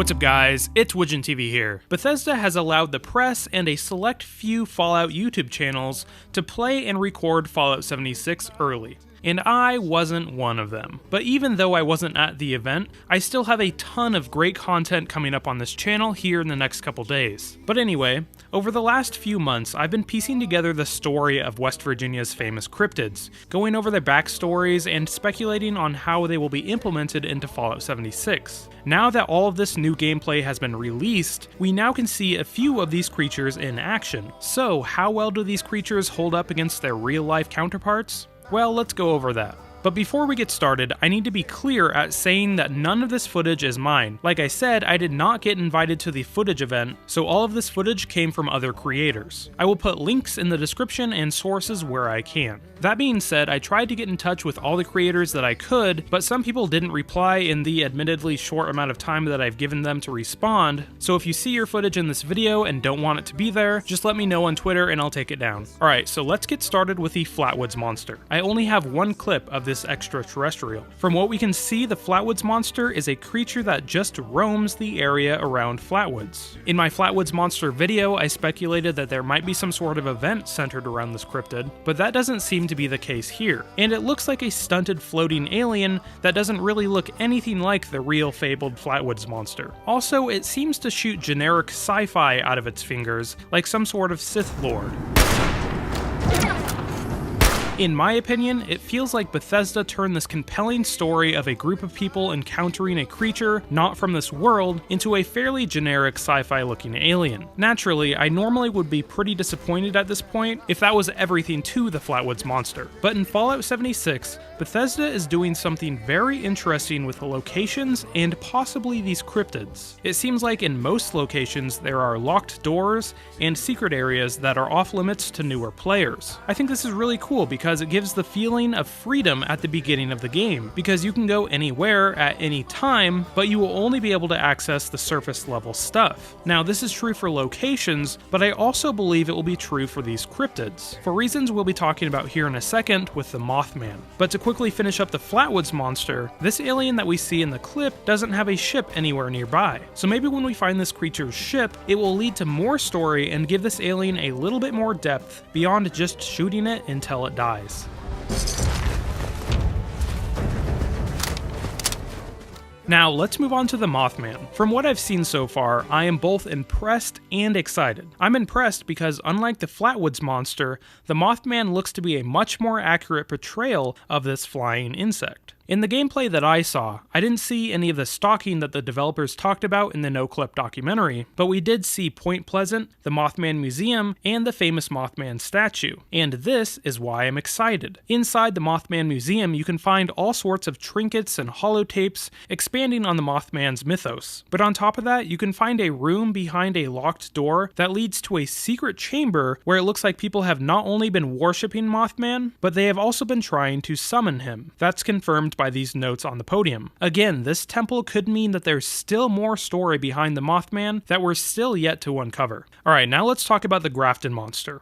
What's up guys, it's Widgeon TV here. Bethesda has allowed the press and a select few Fallout YouTube channels to play and record Fallout 76 early. And I wasn't one of them. But even though I wasn't at the event, I still have a ton of great content coming up on this channel here in the next couple days. But anyway, over the last few months, I've been piecing together the story of West Virginia's famous cryptids, going over their backstories and speculating on how they will be implemented into Fallout 76. Now that all of this new gameplay has been released, we now can see a few of these creatures in action. So how well do these creatures hold up against their real-life counterparts? Well, let's go over that. But before we get started, I need to be clear at saying that none of this footage is mine. Like I said, I did not get invited to the footage event, so all of this footage came from other creators. I will put links in the description and sources where I can. That being said, I tried to get in touch with all the creators that I could, but some people didn't reply in the admittedly short amount of time that I've given them to respond, so if you see your footage in this video and don't want it to be there, just let me know on Twitter and I'll take it down. Alright, so let's get started with the Flatwoods Monster. I only have one clip of this extraterrestrial. From what we can see, the Flatwoods Monster is a creature that just roams the area around Flatwoods. In my Flatwoods Monster video, I speculated that there might be some sort of event centered around this cryptid, but that doesn't seem to be the case here. And it looks like a stunted floating alien that doesn't really look anything like the real fabled Flatwoods Monster. Also, it seems to shoot generic sci-fi out of its fingers, like some sort of Sith Lord. In my opinion, it feels like Bethesda turned this compelling story of a group of people encountering a creature not from this world into a fairly generic sci-fi looking alien. Naturally, I normally would be pretty disappointed at this point if that was everything to the Flatwoods Monster. But in Fallout 76, Bethesda is doing something very interesting with the locations and possibly these cryptids. It seems like in most locations there are locked doors and secret areas that are off limits to newer players. I think this is really cool because it gives the feeling of freedom at the beginning of the game, because you can go anywhere at any time, but you will only be able to access the surface level stuff. Now this is true for locations, but I also believe it will be true for these cryptids, for reasons we'll be talking about here in a second with the Mothman. But to quickly finish up the Flatwoods Monster, this alien that we see in the clip doesn't have a ship anywhere nearby. So maybe when we find this creature's ship, it will lead to more story and give this alien a little bit more depth beyond just shooting it until it dies. Now, let's move on to the Mothman. From what I've seen so far, I am both impressed and excited. I'm impressed because, unlike the Flatwoods Monster, the Mothman looks to be a much more accurate portrayal of this flying insect. In the gameplay that I saw, I didn't see any of the stalking that the developers talked about in the no-clip documentary, but we did see Point Pleasant, the Mothman Museum, and the famous Mothman statue. And this is why I'm excited. Inside the Mothman Museum, you can find all sorts of trinkets and holotapes expanding on the Mothman's mythos. But on top of that, you can find a room behind a locked door that leads to a secret chamber where it looks like people have not only been worshipping Mothman, but they have also been trying to summon him. That's confirmed by these notes on the podium. Again, this temple could mean that there's still more story behind the Mothman that we're still yet to uncover. Alright, now let's talk about the Grafton Monster.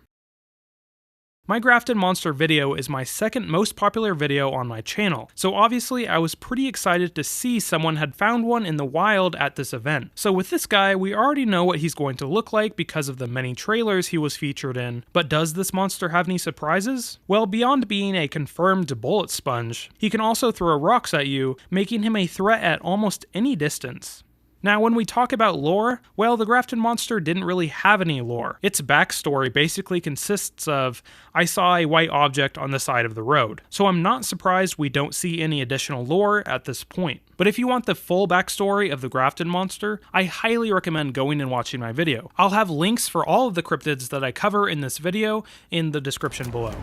My Grafton Monster video is my second most popular video on my channel, so obviously I was pretty excited to see someone had found one in the wild at this event. So with this guy, we already know what he's going to look like because of the many trailers he was featured in, but does this monster have any surprises? Well, beyond being a confirmed bullet sponge, he can also throw rocks at you, making him a threat at almost any distance. Now, when we talk about lore, well, the Grafton Monster didn't really have any lore. Its backstory basically consists of, I saw a white object on the side of the road. So I'm not surprised we don't see any additional lore at this point. But if you want the full backstory of the Grafton Monster, I highly recommend going and watching my video. I'll have links for all of the cryptids that I cover in this video in the description below.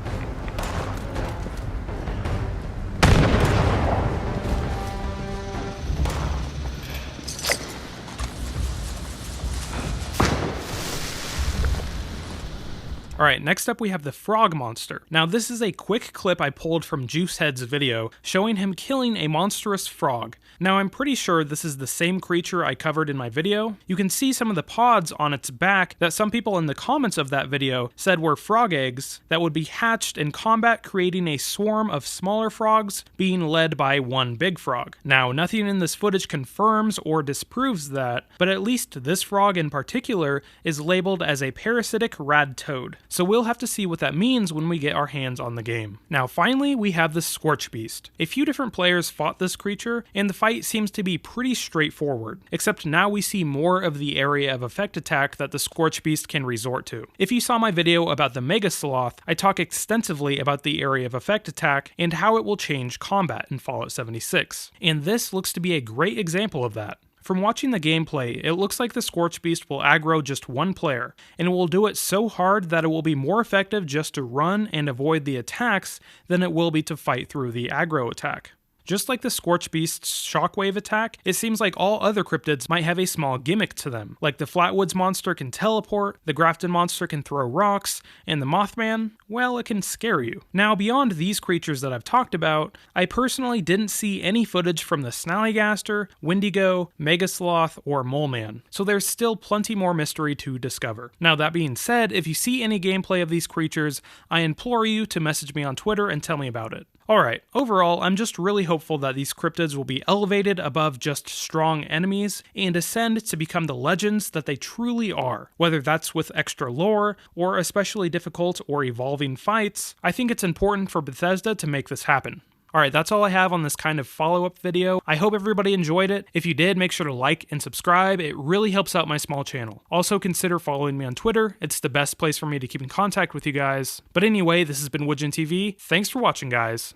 Alright, next up we have the Frog Monster. Now this is a quick clip I pulled from JuiceHead's video showing him killing a monstrous frog. Now I'm pretty sure this is the same creature I covered in my video. You can see some of the pods on its back that some people in the comments of that video said were frog eggs that would be hatched in combat, creating a swarm of smaller frogs being led by one big frog. Now nothing in this footage confirms or disproves that, but at least this frog in particular is labeled as a parasitic rad toad. So we'll have to see what that means when we get our hands on the game. Now finally, we have the Scorch Beast. A few different players fought this creature, and the fight seems to be pretty straightforward, except now we see more of the area of effect attack that the Scorch Beast can resort to. If you saw my video about the Mega Sloth, I talk extensively about the area of effect attack and how it will change combat in Fallout 76. And this looks to be a great example of that. From watching the gameplay, it looks like the Scorch Beast will aggro just one player, and it will do it so hard that it will be more effective just to run and avoid the attacks than it will be to fight through the aggro attack. Just like the Scorch Beast's shockwave attack, it seems like all other cryptids might have a small gimmick to them. Like the Flatwoods Monster can teleport, the Grafton Monster can throw rocks, and the Mothman, well, it can scare you. Now, beyond these creatures that I've talked about, I personally didn't see any footage from the Snallygaster, Wendigo, Megasloth, or Moleman, so there's still plenty more mystery to discover. Now, that being said, if you see any gameplay of these creatures, I implore you to message me on Twitter and tell me about it. Alright, overall, I'm just really hopeful that these cryptids will be elevated above just strong enemies and ascend to become the legends that they truly are. Whether that's with extra lore, or especially difficult or evolving fights, I think it's important for Bethesda to make this happen. Alright, that's all I have on this kind of follow-up video. I hope everybody enjoyed it. If you did, make sure to like and subscribe. It really helps out my small channel. Also consider following me on Twitter. It's the best place for me to keep in contact with you guys. But anyway, this has been Widgeon TV. Thanks for watching, guys.